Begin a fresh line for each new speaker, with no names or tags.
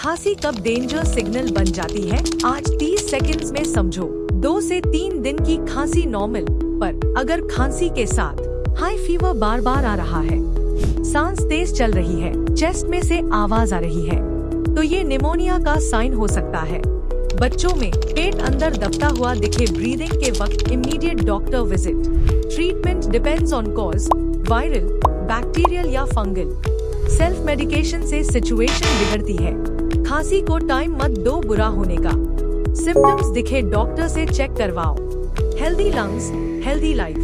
खांसी कब danger signal बन जाती है, आज 30 सेकंड्स में समझो। 2 से 3 दिन की खांसी नॉर्मल, पर अगर खांसी के साथ हाई फीवर बार बार आ रहा है, सांस तेज चल रही है, चेस्ट में से आवाज आ रही है, तो ये निमोनिया का साइन हो सकता है। बच्चों में पेट अंदर दबता हुआ दिखे ब्रीदिंग के वक्त immediate doctor visit. Treatment depends on cause, viral, bacterial या फंगल। सेल्फ मेडिकेशन से सिचुएशन बिगड़ती है। खांसी को टाइम मत दो बुरा होने का। सिम्टम्स दिखे डॉक्टर से चेक करवाओ। Healthy lungs, healthy life.